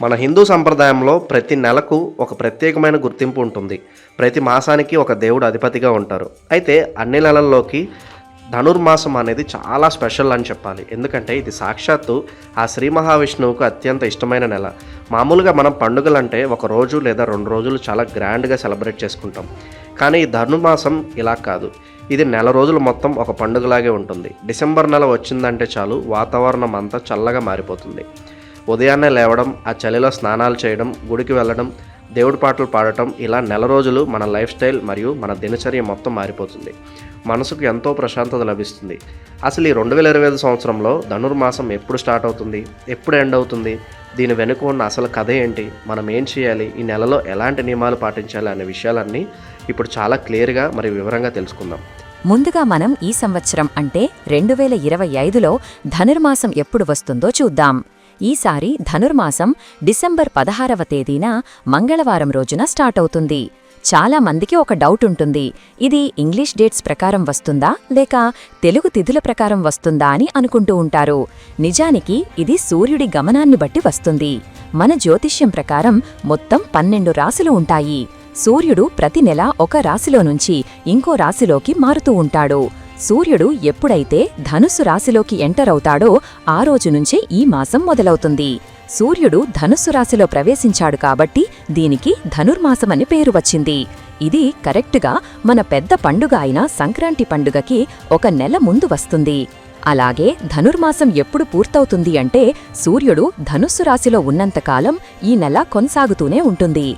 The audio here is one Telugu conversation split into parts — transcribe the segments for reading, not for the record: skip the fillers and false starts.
మన హిందూ సంప్రదాయంలో ప్రతి నెలకు ఒక ప్రత్యేకమైన గుర్తింపు ఉంటుంది. ప్రతి మాసానికి ఒక దేవుడు అధిపతిగా ఉంటారు. అయితే అన్ని నెలల్లోకి ధనుర్మాసం అనేది చాలా స్పెషల్ అని చెప్పాలి. ఎందుకంటే ఇది సాక్షాత్తు ఆ శ్రీ మహావిష్ణువుకు అత్యంత ఇష్టమైన నెల. మామూలుగా మనం పండుగలంటే ఒక రోజు లేదా 2 రోజులు చాలా గ్రాండ్గా సెలబ్రేట్ చేసుకుంటాం. కానీ ఈ ధనుర్మాసం ఇలా కాదు. ఇది నెల రోజులు మొత్తం ఒక పండుగలాగే ఉంటుంది. డిసెంబర్ నెల వచ్చిందంటే చాలు వాతావరణం అంతా చల్లగా మారిపోతుంది. ఉదయాన్నే లేవడం, ఆ చలిలో స్నానాలు చేయడం, గుడికి వెళ్ళడం, దేవుడి పాటలు పాడటం, ఇలా నెల రోజులు మన లైఫ్ స్టైల్ మరియు మన దినచర్య మొత్తం మారిపోతుంది. మనసుకు ఎంతో ప్రశాంతత లభిస్తుంది. అసలు ఈ 2025 సంవత్సరంలో ధనుర్మాసం ఎప్పుడు స్టార్ట్ అవుతుంది, ఎప్పుడు ఎండ్ అవుతుంది, దీని వెనుక ఉన్న అసలు కథ ఏంటి, మనం ఏం చేయాలి, ఈ నెలలో ఎలాంటి నియమాలు పాటించాలి అనే విషయాలన్నీ ఇప్పుడు చాలా క్లియర్గా మరియు వివరంగా తెలుసుకుందాం. ముందుగా మనం ఈ సంవత్సరం అంటే 2025లో ధనుర్మాసం ఎప్పుడు వస్తుందో చూద్దాం. ఈసారి ధనుర్మాసం డిసెంబర్ 16వ తేదీన మంగళవారం రోజున స్టార్ట్ అవుతుంది. చాలా మందికి ఒక డౌట్ ఉంటుంది, ఇది ఇంగ్లీష్ డేట్స్ ప్రకారం వస్తుందా లేక తెలుగు తిథుల ప్రకారం వస్తుందా అని అనుకుంటూ ఉంటారు. నిజానికి ఇది సూర్యుడి గమనాన్ని బట్టి వస్తుంది. మన జ్యోతిష్యం ప్రకారం మొత్తం 12 రాశులు ఉంటాయి. సూర్యుడు ప్రతి నెల ఒక రాశిలో నుంచి ఇంకో రాశిలోకి మారుతూ ఉంటాడు. సూర్యుడు ఎప్పుడైతే ధనుస్సు రాశిలోకి ఎంటర్ అవుతాడో ఆ రోజు నుంచే ఈ మాసం మొదలవుతుంది. సూర్యుడు ధనుస్సు రాశిలో ప్రవేశించాడు కాబట్టి దీనికి ధనుర్మాసమని పేరు వచ్చింది. ఇది కరెక్టుగా మన పెద్ద పండుగ అయిన సంక్రాంతి పండుగకి ఒక నెల ముందు వస్తుంది. అలాగే ధనుర్మాసం ఎప్పుడు పూర్తవుతుంది అంటే సూర్యుడు ధనుస్సు రాశిలో ఉన్నంతకాలం ఈ నెల కొనసాగుతూనే ఉంటుంది.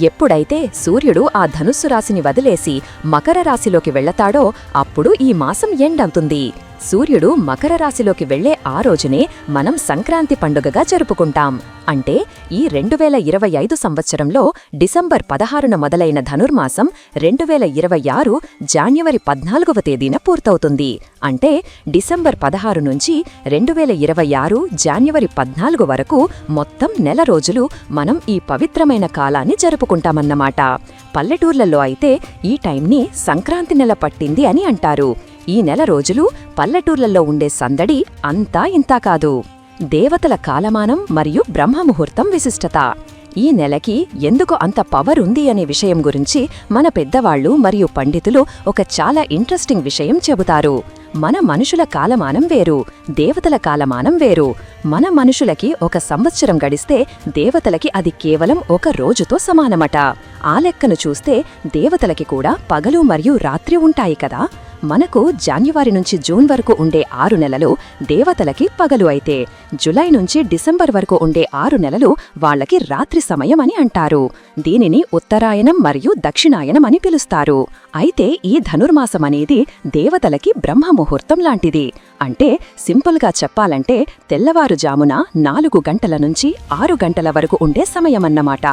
ఎప్పుడైతే సూర్యుడు ఆ ధనుస్సు రాశిని వదిలేసి మకర రాశిలోకి వెళ్లతాడో అప్పుడు ఈ మాసం ఎండ్ అవుతుంది. సూర్యుడు మకర రాశిలోకి వెళ్లే ఆ రోజునే మనం సంక్రాంతి పండుగగా జరుపుకుంటాం. అంటే ఈ 2025 సంవత్సరంలో డిసెంబర్ 16న మొదలైన ధనుర్మాసం 2026 జాన్యువరి 14వ తేదీన పూర్తవుతుంది. అంటే డిసెంబర్ 16 నుంచి 2026 జాన్యువరి 14 వరకు మొత్తం నెల రోజులు మనం ఈ పవిత్రమైన కాలాన్ని జరుపుకుంటామన్నమాట. పల్లెటూర్లలో అయితే ఈ టైంని సంక్రాంతి నెల పట్టింది అని అంటారు. ఈ నెల రోజులు పల్లెటూర్లలో ఉండే సందడి అంతా ఇంతా కాదు. దేవతల కాలమానం మరియు బ్రహ్మముహూర్తం విశిష్టత. ఈ నెలకి ఎందుకు అంత పవర్ ఉంది అనే విషయం గురించి మన పెద్దవాళ్లు మరియు పండితులు ఒక చాలా ఇంట్రెస్టింగ్ విషయం చెబుతారు. మన మనుషుల కాలమానం వేరు, దేవతల కాలమానం వేరు. మన మనుషులకి ఒక సంవత్సరం గడిస్తే దేవతలకి అది కేవలం ఒక రోజుతో సమానమట. ఆ లెక్కను చూస్తే దేవతలకి కూడా పగలు మరియు రాత్రి ఉంటాయి కదా. మనకు జాన్యువరి నుంచి జూన్ వరకు ఉండే 6 నెలలు దేవతలకి పగలు అయితే, జులై నుంచి డిసెంబర్ వరకు ఉండే 6 నెలలు వాళ్లకి రాత్రి సమయం అని అంటారు. దీనిని ఉత్తరాయణం మరియు దక్షిణాయనం అని పిలుస్తారు. అయితే ఈ ధనుర్మాసమనేది దేవతలకి బ్రహ్మముహూర్తం లాంటిది. అంటే సింపుల్గా చెప్పాలంటే తెల్లవారుజామున 4 గంటల నుంచి 6 గంటల వరకు ఉండే సమయమన్నమాట.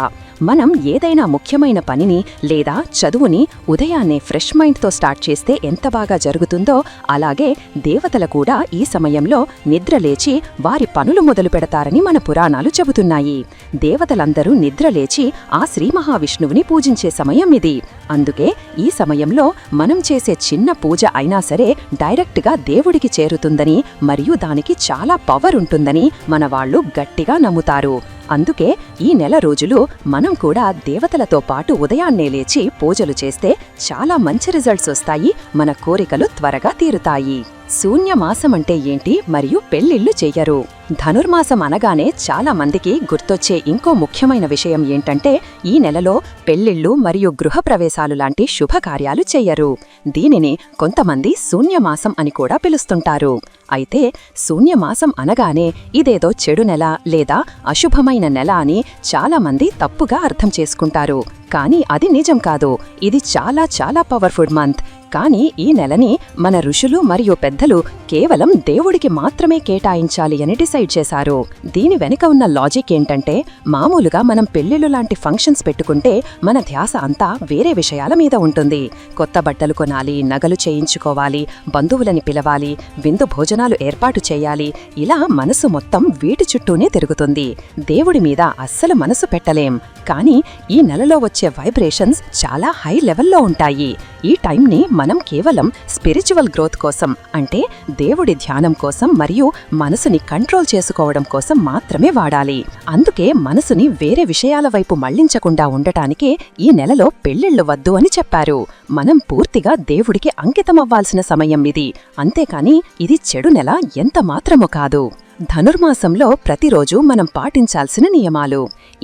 మనం ఏదైనా ముఖ్యమైన పనిని లేదా చదువుని ఉదయాన్నే ఫ్రెష్ మైండ్తో స్టార్ట్ చేస్తే ఎంత బాగా జరుగుతుందో అలాగే దేవతలు కూడా ఈ సమయంలో నిద్రలేచి వారి పనులు మొదలు పెడతారని మన పురాణాలు చెబుతున్నాయి. దేవతలందరూ నిద్రలేచి ఆ శ్రీ మహావిష్ణువుని పూజించే సమయం ఇది. అందుకే ఈ సమయంలో మనం చేసే చిన్న పూజ అయినా సరే డైరెక్ట్గా దేవుడికి చేరుతుందని మరియు దానికి చాలా పవర్ ఉంటుందని మన వాళ్ళు గట్టిగా నమ్ముతారు. అందుకే ఈ నెల రోజులు మనం కూడా దేవతలతో పాటు ఉదయాన్నే లేచి పూజలు చేస్తే చాలా మంచి రిజల్ట్స్ వస్తాయి, మన కోరికలు త్వరగా తీరుతాయి. శూన్యమాసమంటే ఏంటి మరియు పెళ్లిళ్లు చెయ్యరు. ధనుర్మాసం అనగానే చాలా మందికి గుర్తొచ్చే ఇంకో ముఖ్యమైన విషయం ఏంటంటే ఈ నెలలో పెళ్లిళ్లు మరియు గృహప్రవేశాలు లాంటి శుభకార్యాలు చెయ్యరు. దీనిని కొంతమంది శూన్యమాసం అని కూడా పిలుస్తుంటారు. అయితే శూన్యమాసం అనగానే ఇదేదో చెడు నెల లేదా అశుభమైన నెల అని చాలామంది తప్పుగా అర్థం చేసుకుంటారు. కానీ అది నిజం కాదు. ఇది చాలా చాలా పవర్ఫుల్ మంత్. కానీ ఈ నెలని మన ఋషులు మరియు పెద్దలు కేవలం దేవుడికి మాత్రమే కేటాయించాలి అని డిసైడ్ చేశారు. దీని వెనుక ఉన్న లాజిక్ ఏంటంటే మామూలుగా మనం పెళ్లిళ్ళు లాంటి ఫంక్షన్స్ పెట్టుకుంటే మన ధ్యాస అంతా వేరే విషయాల మీద ఉంటుంది. కొత్త బట్టలు కొనాలి, నగలు చేయించుకోవాలి, బంధువులని పిలవాలి, విందు భోజనాలు ఏర్పాటు చేయాలి. ఇలా మనసు మొత్తం వీటి చుట్టూనే తిరుగుతుంది. దేవుడి మీద అస్సలు మనసు పెట్టలేం. కానీ ఈ నెలలో వచ్చే వచ్చే వైబ్రేషన్స్ చాలా హై లెవెల్లో ఉంటాయి. ఈ టైంని మనం కేవలం స్పిరిచువల్ గ్రోత్ కోసం, అంటే దేవుడి ధ్యానం కోసం మరియు మనసుని కంట్రోల్ చేసుకోవడం కోసం మాత్రమే వాడాలి. అందుకే మనసుని వేరే విషయాల వైపు మళ్లించకుండా ఉండటానికే ఈ నెలలో పెళ్లిళ్లు వద్దు అని చెప్పారు. మనం పూర్తిగా దేవుడికి అంకితమవ్వాల్సిన సమయం ఇది. అంతేకాని ఇది చెడు నెల ఎంత మాత్రమూ కాదు. ధనుర్మాసంలో ప్రతిరోజు మనం పాటించాల్సిన నియమాలు.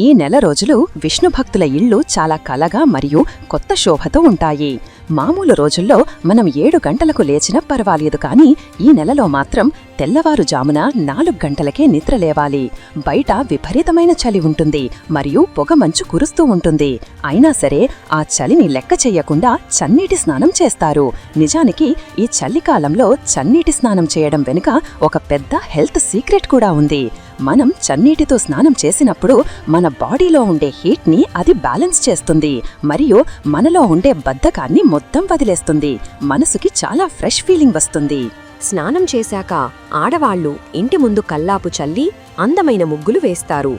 ఈ నెల రోజులు విష్ణు భక్తుల ఇళ్ళు చాలా కలగా మరియు కొత్త శోభతో ఉంటాయి. మామూలు రోజుల్లో మనం 7 గంటలకు లేచినా పర్వాలేదు, కానీ ఈ నెలలో మాత్రం తెల్లవారుజామున 4 గంటలకే నిద్ర లేవాలి. బయట విపరీతమైన చలి ఉంటుంది మరియు పొగమంచు కురుస్తూ ఉంటుంది. అయినా సరే ఆ చలిని లెక్క చెయ్యకుండా చన్నీటి స్నానం చేస్తారు. నిజానికి ఈ చలికాలంలో చన్నీటి స్నానం చేయడం వెనుక ఒక పెద్ద హెల్త్ సీక్రెట్ కూడా ఉంది. మనం చన్నీటితో స్నానం చేసినప్పుడు మన బాడీలో ఉండే హీట్ని అది బ్యాలెన్స్ చేస్తుంది మరియు మనలో ఉండే బద్ధకాన్ని మొత్తం వదిలేస్తుంది. మనసుకి చాలా ఫ్రెష్ ఫీలింగ్ వస్తుంది. స్నానం చేశాక ఆడవాళ్లు ఇంటి ముందు కల్లాపు చల్లి అందమైన ముగ్గులు వేస్తారు.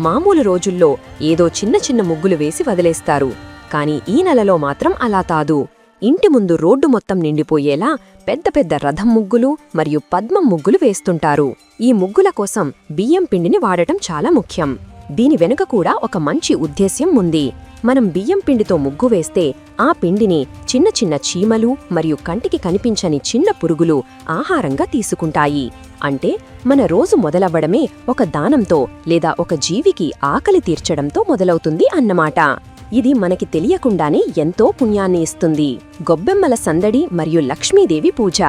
మామూలు రోజుల్లో ఏదో చిన్న చిన్న ముగ్గులు వేసి వదిలేస్తారు. కాని ఈ నెలలో మాత్రం అలా కాదు. ఇంటి ముందు రోడ్డు మొత్తం నిండిపోయేలా పెద్ద పెద్ద రథం ముగ్గులు మరియు పద్మం ముగ్గులు వేస్తుంటారు. ఈ ముగ్గుల కోసం బియ్యం పిండిని వాడటం చాలా ముఖ్యం. దీని వెనుక కూడా ఒక మంచి ఉద్దేశ్యం ఉంది. మనం బియ్యం పిండితో ముగ్గు వేస్తే ఆ పిండిని చిన్న చిన్న చీమలు మరియు కంటికి కనిపించని చిన్న పురుగులు ఆహారంగా తీసుకుంటాయి. అంటే మన రోజు మొదలవ్వడమే ఒక దానంతో లేదా ఒక జీవికి ఆకలి తీర్చడంతో మొదలవుతుంది అన్నమాట. ఇది మనకి తెలియకుండానే ఎంతో పుణ్యాన్ని ఇస్తుంది. గొబ్బెమ్మల సందడి మరియు లక్ష్మీదేవి పూజ.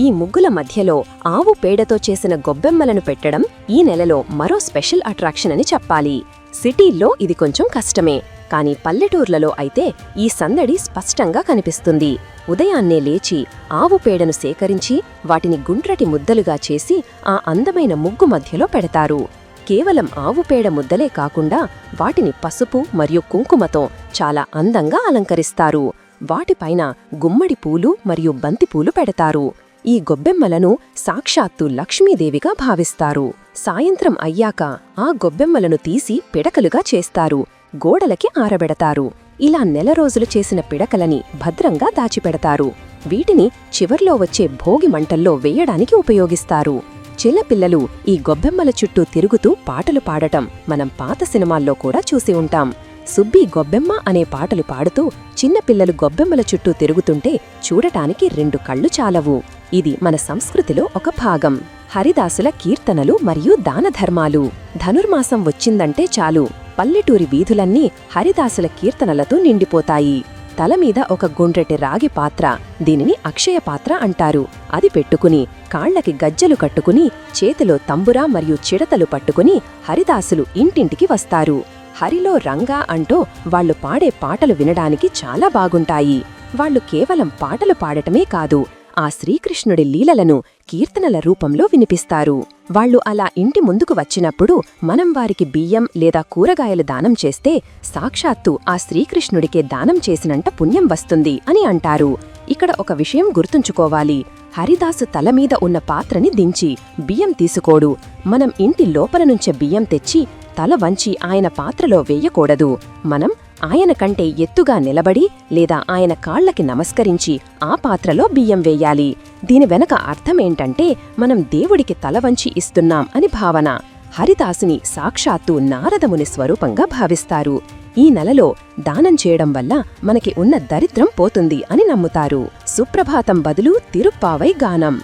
ఈ ముగ్గుల మధ్యలో ఆవు పేడతో చేసిన గొబ్బెమ్మలను పెట్టడం ఈ నెలలో మరో స్పెషల్ అట్రాక్షన్ అని చెప్పాలి. సిటీల్లో ఇది కొంచెం కష్టమే, కానీ పల్లెటూర్లలో అయితే ఈ సందడి స్పష్టంగా కనిపిస్తుంది. ఉదయాన్నే లేచి ఆవు పేడను సేకరించి వాటిని గుండ్రటి ముద్దలుగా చేసి ఆ అందమైన ముగ్గు మధ్యలో పెడతారు. కేవలం ఆవు పేడ ముద్దలే కాకుండా వాటిని పసుపు మరియు కుంకుమతో చాలా అందంగా అలంకరిస్తారు. వాటిపైన గుమ్మడి పూలు మరియు బంతిపూలు పెడతారు. ఈ గొబ్బెమ్మలను సాక్షాత్తు లక్ష్మీదేవిగా భావిస్తారు. సాయంత్రం అయ్యాక ఆ గొబ్బెమ్మలను తీసి పిడకలుగా చేస్తారు. గోడలకి ఆరబెడతారు. ఇలా నెల రోజులు చేసిన పిడకలని భద్రంగా దాచిపెడతారు. వీటిని చివర్లో వచ్చే భోగి మంటల్లో వేయడానికి ఉపయోగిస్తారు. చిన్నపిల్లలు ఈ గొబ్బెమ్మల చుట్టూ తిరుగుతూ పాటలు పాడటం మనం పాత సినిమాల్లో కూడా చూసి ఉంటాం. సుబ్బి గొబ్బెమ్మ అనే పాటలు పాడుతూ చిన్నపిల్లలు గొబ్బెమ్మల చుట్టూ తిరుగుతుంటే చూడటానికి 2 కళ్ళు చాలవు. ఇది మన సంస్కృతిలో ఒక భాగం. హరిదాసుల కీర్తనలు మరియు దానధర్మాలు. ధనుర్మాసం వచ్చిందంటే చాలు పల్లెటూరి వీధులన్నీ హరిదాసుల కీర్తనలతో నిండిపోతాయి. తలమీద ఒక గుండ్రటి రాగి పాత్ర, దీనిని అక్షయ పాత్ర అంటారు, అది పెట్టుకుని కాళ్లకి గజ్జలు కట్టుకుని చేతిలో తంబురా మరియు చిడతలు పట్టుకుని హరిదాసులు ఇంటింటికి వస్తారు. హరిలో రంగా అంటూ వాళ్లు పాడే పాటలు వినడానికి చాలా బాగుంటాయి. వాళ్లు కేవలం పాటలు పాడటమే కాదు, ఆ శ్రీకృష్ణుడి లీలలను కీర్తనల రూపంలో వినిపిస్తారు. వాళ్లు అలా ఇంటి ముందుకు వచ్చినప్పుడు మనం వారికి బియ్యం లేదా కూరగాయలు దానం చేస్తే సాక్షాత్తు ఆ శ్రీకృష్ణుడికే దానం చేసినంత పుణ్యం వస్తుంది అని అంటారు. ఇక్కడ ఒక విషయం గుర్తుంచుకోవాలి. హరిదాసు తలమీద ఉన్న పాత్రని దించి బియ్యం తీసుకోడు. మనం ఇంటి లోపల నుంచే బియ్యం తెచ్చి తల వంచి ఆయన పాత్రలో వేయకూడదు. మనం ఆయన కంటే ఎత్తుగా నిలబడి లేదా ఆయన కాళ్లకి నమస్కరించి ఆ పాత్రలో బియ్యం వేయాలి. దీని వెనక అర్థమేంటంటే మనం దేవుడికి తల వంచి ఇస్తున్నాం అని భావన. హరిదాసుని సాక్షాత్తు నారదముని స్వరూపంగా భావిస్తారు. ఈ నెలలో దానం చేయడం వల్ల మనకి ఉన్న దరిద్రం పోతుంది అని నమ్ముతారు. సుప్రభాతం బదులు తిరుప్పావై గానం.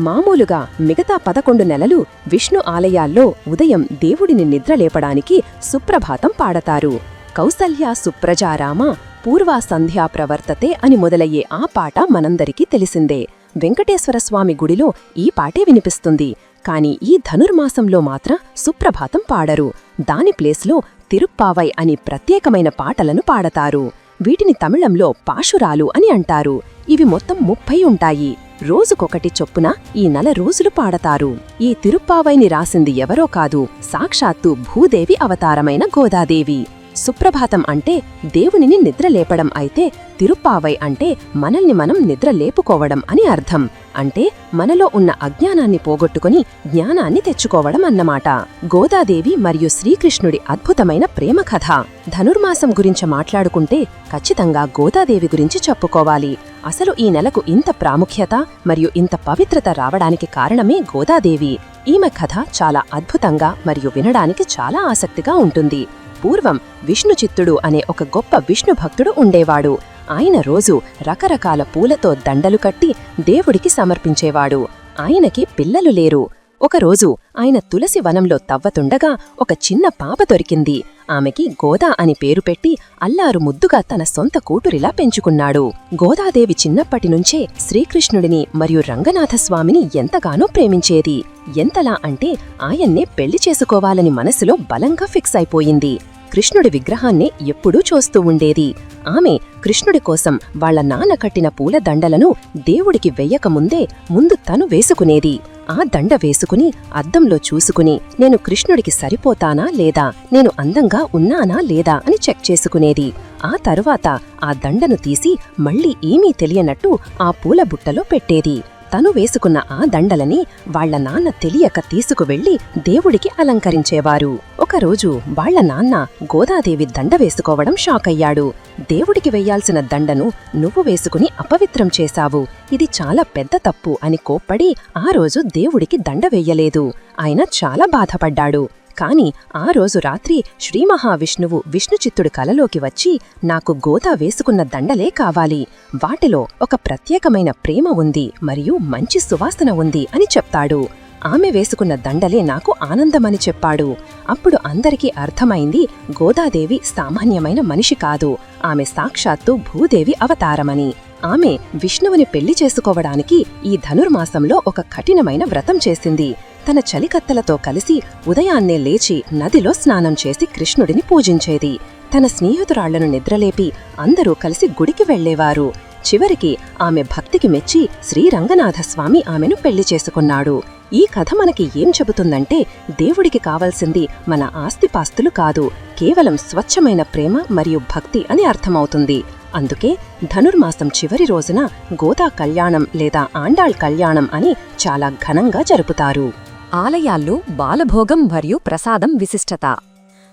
మామూలుగా మిగతా 11 నెలలు విష్ణు ఆలయాల్లో ఉదయం దేవుడిని నిద్రలేపడానికి సుప్రభాతం పాడతారు. కౌసల్య సుప్రజారామ పూర్వా సంధ్యా ప్రవర్తతే అని మొదలయ్యే ఆ పాట మనందరికీ తెలిసిందే. వెంకటేశ్వరస్వామి గుడిలో ఈ పాటే వినిపిస్తుంది. కాని ఈ ధనుర్మాసంలో మాత్రం సుప్రభాతం పాడరు. దాని ప్లేస్లో తిరుప్పావై అని ప్రత్యేకమైన పాటలను పాడతారు. వీటిని తమిళంలో పాశురాలు అని అంటారు. ఇవి మొత్తం 30 ఉంటాయి. రోజుకొకటి చొప్పున ఈ 4 రోజులు పాడతారు. ఈ తిరుప్పావైని రాసింది ఎవరో కాదు, సాక్షాత్తు భూదేవి అవతారమైన గోదాదేవి. సుప్రభాతం అంటే దేవునిని నిద్రలేపడం అయితే తిరుప్పావై అంటే మనల్ని మనం నిద్రలేపుకోవడం అని అర్థం. అంటే మనలో ఉన్న అజ్ఞానాన్ని పోగొట్టుకుని జ్ఞానాన్ని తెచ్చుకోవడం అన్నమాట. గోదాదేవి మరియు శ్రీకృష్ణుడి అద్భుతమైన ప్రేమ కథ. ధనుర్మాసం గురించి మాట్లాడుకుంటే ఖచ్చితంగా గోదాదేవి గురించి చెప్పుకోవాలి. అసలు ఈ నెలకు ఇంత ప్రాముఖ్యత మరియు ఇంత పవిత్రత రావడానికి కారణమే గోదాదేవి. ఈమె కథ చాలా అద్భుతంగా మరియు వినడానికి చాలా ఆసక్తిగా ఉంటుంది. పూర్వం విష్ణుచిత్తుడు అనే ఒక గొప్ప విష్ణు భక్తుడు ఉండేవాడు. ఆయన రోజు రకరకాల పూలతో దండలు కట్టి దేవుడికి సమర్పించేవాడు. ఆయనకి పిల్లలు లేరు. ఒకరోజు ఆయన తులసి వనంలో తవ్వతుండగా ఒక చిన్న పాప దొరికింది. ఆమెకి గోదా అని పేరు పెట్టి అల్లారు ముద్దుగా తన సొంత కూతురిలా పెంచుకున్నాడు. గోదాదేవి చిన్నప్పటినుంచే శ్రీకృష్ణుడిని మరియు రంగనాథస్వామిని ఎంతగానో ప్రేమించేది. ఎంతలా అంటే ఆయన్నే పెళ్లి చేసుకోవాలని మనసులో బలంగా ఫిక్స్ అయిపోయింది. కృష్ణుడి విగ్రహాన్నే ఎప్పుడూ చూస్తూ ఉండేది. ఆమె కృష్ణుడి కోసం వాళ్ల నాన్న కట్టిన పూల దండలను దేవుడికి వెయ్యకముందే ముందు తను వేసుకునేది. ఆ దండ వేసుకుని అద్దంలో చూసుకుని నేను కృష్ణుడికి సరిపోతానా లేదా, నేను అందంగా ఉన్నానా లేదా అని చెక్ చేసుకునేది. ఆ తరువాత ఆ దండను తీసి మళ్లీ ఏమీ తెలియనట్టు ఆ పూల బుట్టలో పెట్టేది. తను వేసుకున్న ఆ దండలని వాళ్ల నాన్న తెలియక తీసుకువెళ్లి దేవుడికి అలంకరించేవారు. ఒకరోజు వాళ్ల నాన్న గోదాదేవి దండ వేసుకోవడం షాకయ్యాడు. దేవుడికి వెయ్యాల్సిన దండను నువ్వు వేసుకుని అపవిత్రం చేశావు, ఇది చాలా పెద్ద తప్పు అని కోప్పడి ఆ రోజు దేవుడికి దండ వెయ్యలేదు. ఆయన చాలా బాధపడ్డాడు. కాని ఆ రోజు రాత్రి శ్రీమహావిష్ణువు విష్ణుచిత్తుడి కలలోకి వచ్చి నాకు గోదా వేసుకున్న దండలే కావాలి, వాటిలో ఒక ప్రత్యేకమైన ప్రేమ ఉంది మరియు మంచి సువాసన ఉంది అని చెప్తాడు. ఆమె వేసుకున్న దండలే నాకు ఆనందమని చెప్పాడు. అప్పుడు అందరికీ అర్థమైంది గోదాదేవి సామాన్యమైన మనిషి కాదు, ఆమె సాక్షాత్తు భూదేవి అవతారమని. ఆమె విష్ణువుని పెళ్లి చేసుకోవడానికి ఈ ధనుర్మాసంలో ఒక కఠినమైన వ్రతం చేసింది. తన చలికత్తలతో కలిసి ఉదయాన్నే లేచి నదిలో స్నానం చేసి కృష్ణుడిని పూజించేది. తన స్నేహితురాళ్లను నిద్రలేపి అందరూ కలిసి గుడికి వెళ్లేవారు. చివరికి ఆమె భక్తికి మెచ్చి శ్రీరంగనాథస్వామి ఆమెను పెళ్లి చేసుకున్నాడు. ఈ కథ మనకి ఏం చెబుతుందంటే దేవుడికి కావలసింది మన ఆస్తిపాస్తులు కాదు, కేవలం స్వచ్ఛమైన ప్రేమ మరియు భక్తి అని అర్థమవుతుంది. అందుకే ధనుర్మాసం చివరి రోజున గోదా కళ్యాణం లేదా ఆండాళ్ కళ్యాణం అని చాలా ఘనంగా జరుపుతారు. ఆలయాల్లో బాలభోగం మరియు ప్రసాదం విశిష్టత.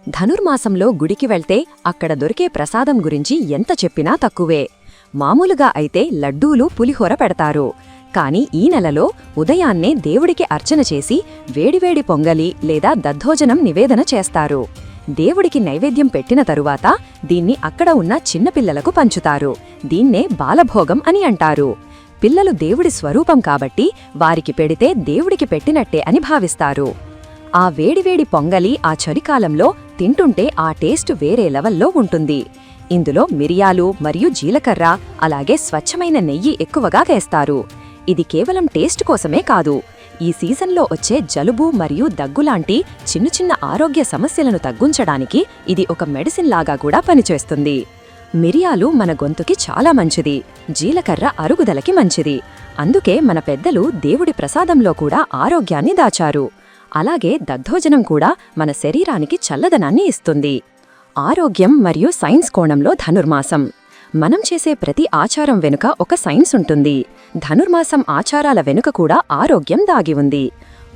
ధనుర్మాసంలో గుడికి వెళ్తే అక్కడ దొరికే ప్రసాదం గురించి ఎంత చెప్పినా తక్కువే. మామూలుగా అయితే లడ్డూలు పులిహోర పెడతారు. కాని ఈ నెలలో ఉదయాన్నే దేవుడికి అర్చన చేసి వేడివేడి పొంగలి లేదా దద్దోజనం నివేదన చేస్తారు. దేవుడికి నైవేద్యం పెట్టిన తరువాత దీన్ని అక్కడ ఉన్న చిన్నపిల్లలకు పంచుతారు. దీన్నే బాలభోగం అని అంటారు. పిల్లలు దేవుడి స్వరూపం కాబట్టి వారికి పెడితే దేవుడికి పెట్టినట్టే అని భావిస్తారు. ఆ వేడివేడి పొంగలి ఆ చలికాలంలో తింటుంటే ఆ టేస్ట్ వేరే లెవెల్లో ఉంటుంది. ఇందులో మిరియాలు మరియు జీలకర్ర అలాగే స్వచ్ఛమైన నెయ్యి ఎక్కువగా వేస్తారు. ఇది కేవలం టేస్ట్ కోసమే కాదు, ఈ సీజన్లో వచ్చే జలుబు మరియు దగ్గులాంటి చిన్న చిన్న ఆరోగ్య సమస్యలను తగ్గించడానికి ఇది ఒక మెడిసిన్ లాగా కూడా పనిచేస్తుంది. మిరియాలు మన గొంతుకి చాలా మంచిది, జీలకర్ర అరుగుదలకి మంచిది. అందుకే మన పెద్దలు దేవుడి ప్రసాదంలో కూడా ఆరోగ్యాన్ని దాచారు. అలాగే దద్దోజనం కూడా మన శరీరానికి చల్లదనాన్ని ఇస్తుంది. ఆరోగ్యం మరియు సైన్స్ కోణంలో ధనుర్మాసం. మనం చేసే ప్రతి ఆచారం వెనుక ఒక సైన్స్ ఉంటుంది. ధనుర్మాసం ఆచారాల వెనుక కూడా ఆరోగ్యం దాగి ఉంది.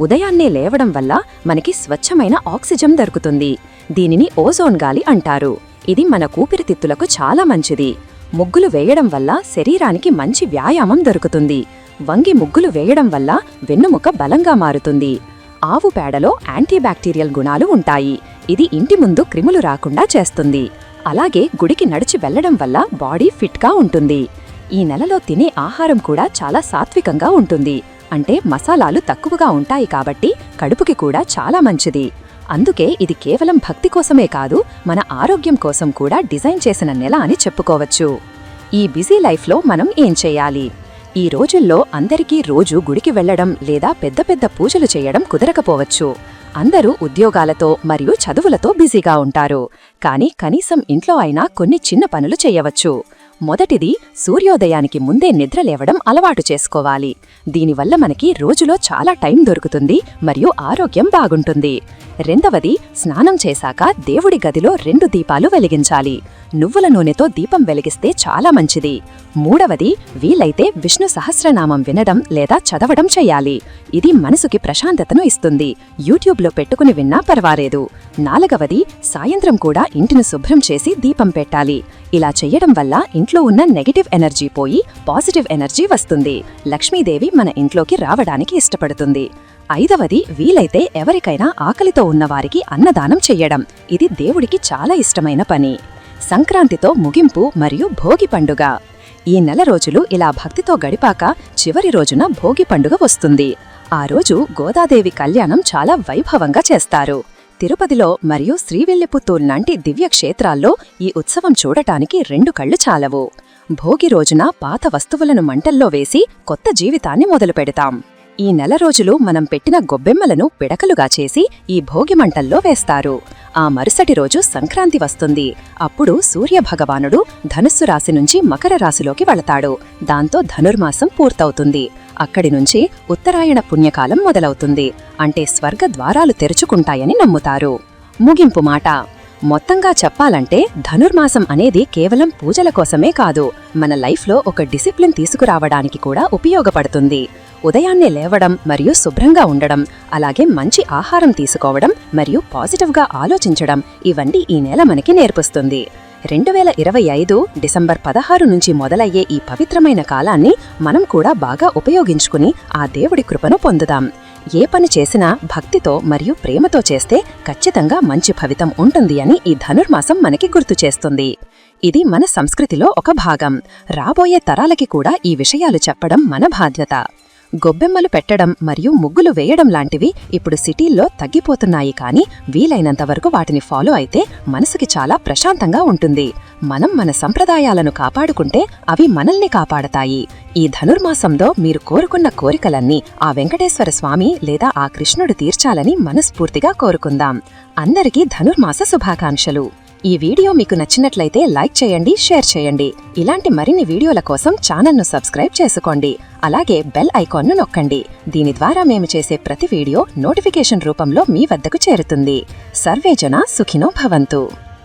ఉదయాన్నే లేవడం వల్ల మనకి స్వచ్ఛమైన ఆక్సిజన్ దొరుకుతుంది. దీనిని ఓజోన్ గాలి అంటారు. ఇది మన ఊపిరితిత్తులకు చాలా మంచిది. ముగ్గులు వేయడం వల్ల శరీరానికి మంచి వ్యాయామం దొరుకుతుంది. వంగి ముగ్గులు వేయడం వల్ల వెన్నుముక బలంగా మారుతుంది. ఆవు పేడలో యాంటీబ్యాక్టీరియల్ గుణాలు ఉంటాయి. ఇది ఇంటి ముందు క్రిములు రాకుండా చేస్తుంది. అలాగే గుడికి నడిచి వెళ్లడం వల్ల బాడీ ఫిట్గా ఉంటుంది. ఈ నెలలో తినే ఆహారం కూడా చాలా సాత్వికంగా ఉంటుంది. అంటే మసాలాలు తక్కువగా ఉంటాయి కాబట్టి కడుపుకి కూడా చాలా మంచిది. అందుకే ఇది కేవలం భక్తి కోసమే కాదు, మన ఆరోగ్యం కోసం కూడా డిజైన్ చేసిన నెల అని చెప్పుకోవచ్చు. ఈ బిజీ లైఫ్లో మనం ఏం చేయాలి? ఈ రోజుల్లో అందరికీ రోజు గుడికి వెళ్లడం లేదా పెద్ద పెద్ద పూజలు చేయడం కుదరకపోవచ్చు. అందరూ ఉద్యోగాలతో మరియు చదువులతో బిజీగా ఉంటారు. కానీ కనీసం ఇంట్లో అయినా కొన్ని చిన్న పనులు చేయవచ్చు. మొదటిది, సూర్యోదయానికి ముందే నిద్రలేవడం అలవాటు చేసుకోవాలి. దీనివల్ల మనకి రోజులో చాలా టైం దొరుకుతుంది మరియు ఆరోగ్యం బాగుంటుంది. రెండవది, స్నానం చేశాక దేవుడి గదిలో 2 దీపాలు వెలిగించాలి. నువ్వుల నూనెతో దీపం వెలిగిస్తే చాలా మంచిది. మూడవది, వీలైతే విష్ణు సహస్రనామం వినడం లేదా చదవడం చెయ్యాలి. ఇది మనసుకి ప్రశాంతతను ఇస్తుంది. యూట్యూబ్లో పెట్టుకుని విన్నా పర్వాలేదు. నాలుగవది, సాయంత్రం కూడా ఇంటిని శుభ్రం చేసి దీపం పెట్టాలి. ఇలా చెయ్యడం వల్ల ఇంట్లో ఉన్న నెగటివ్ ఎనర్జీ పోయి పాజిటివ్ ఎనర్జీ వస్తుంది. లక్ష్మీదేవి మన ఇంట్లోకి రావడానికి ఇష్టపడుతుంది. ఐదవది, వీలైతే ఎవరికైనా ఆకలితో ఉన్నవారికి అన్నదానం చెయ్యడం. ఇది దేవుడికి చాలా ఇష్టమైన పని. సంక్రాంతితో ముగింపు మరియు భోగి పండుగ. ఈ నెల రోజులు ఇలా భక్తితో గడిపాక చివరి రోజున భోగి పండుగ వస్తుంది. ఆ రోజు గోదాదేవి కళ్యాణం చాలా వైభవంగా చేస్తారు. తిరుపతిలో మరియు శ్రీవిల్లిపుత్తూర్ లాంటి దివ్యక్షేత్రాల్లో ఈ ఉత్సవం చూడటానికి 2 కళ్ళు చాలవు. భోగి రోజున పాత వస్తువులను మంటల్లో వేసి కొత్త జీవితాన్ని మొదలుపెడతాం. ఈ నెల రోజులు మనం పెట్టిన గొబ్బెమ్మలను పిడకలుగా చేసి ఈ భోగి మంటల్లో వేస్తారు. ఆ మరుసటి రోజు సంక్రాంతి వస్తుంది. అప్పుడు సూర్యభగవానుడు ధనుస్సు రాశి నుంచి మకర రాశిలోకి వెళతాడు. దాంతో ధనుర్మాసం పూర్తవుతుంది. అక్కడి నుంచి ఉత్తరాయణ పుణ్యకాలం మొదలవుతుంది. అంటే స్వర్గ ద్వారాలు తెరుచుకుంటాయని నమ్ముతారు. ముగింపు మాట. మొత్తంగా చెప్పాలంటే ధనుర్మాసం అనేది కేవలం పూజల కోసమే కాదు, మన లైఫ్లో ఒక డిసిప్లిన్ తీసుకురావడానికి కూడా ఉపయోగపడుతుంది. ఉదయాన్నే లేవడం మరియు శుభ్రంగా ఉండడం, అలాగే మంచి ఆహారం తీసుకోవడం మరియు పాజిటివ్గా ఆలోచించడం, ఇవన్నీ ఈ నెల మనకి నేర్పిస్తుంది. 2025 డిసెంబర్ 16 నుంచి మొదలయ్యే ఈ పవిత్రమైన కాలాన్ని మనం కూడా బాగా ఉపయోగించుకుని ఆ దేవుడి కృపను పొందుదాం. ఏ పని చేసినా భక్తితో మరియు ప్రేమతో చేస్తే ఖచ్చితంగా మంచి ఫలితం ఉంటుంది అని ఈ ధనుర్మాసం మనకి గుర్తు చేస్తుంది. ఇది మన సంస్కృతిలో ఒక భాగం. రాబోయే తరాలకి కూడా ఈ విషయాలు చెప్పడం మన బాధ్యత. గొబ్బెమ్మలు పెట్టడం మరియు ముగ్గులు వేయడం లాంటివి ఇప్పుడు సిటీల్లో తగ్గిపోతున్నాయి, కానీ వీలైనంతవరకు వాటిని ఫాలో అయితే మనసుకి చాలా ప్రశాంతంగా ఉంటుంది. మనం మన సంప్రదాయాలను కాపాడుకుంటే అవి మనల్ని కాపాడతాయి. ఈ ధనుర్మాసంలో మీరు కోరుకున్న కోరికలన్నీ ఆ వెంకటేశ్వర స్వామి లేదా ఆ కృష్ణుడు తీర్చాలని మనస్ఫూర్తిగా కోరుకుందాం. అందరికీ ధనుర్మాస శుభాకాంక్షలు. ఈ వీడియో మీకు నచ్చినట్లయితే లైక్ చేయండి, షేర్ చేయండి. ఇలాంటి మరిన్ని వీడియోల కోసం ఛానల్ను సబ్స్క్రైబ్ చేసుకోండి. అలాగే బెల్ ఐకాన్ను నొక్కండి. దీని ద్వారా మేము చేసే ప్రతి వీడియో నోటిఫికేషన్ రూపంలో మీ వద్దకు చేరుతుంది. సర్వేజన సుఖినో భవంతు.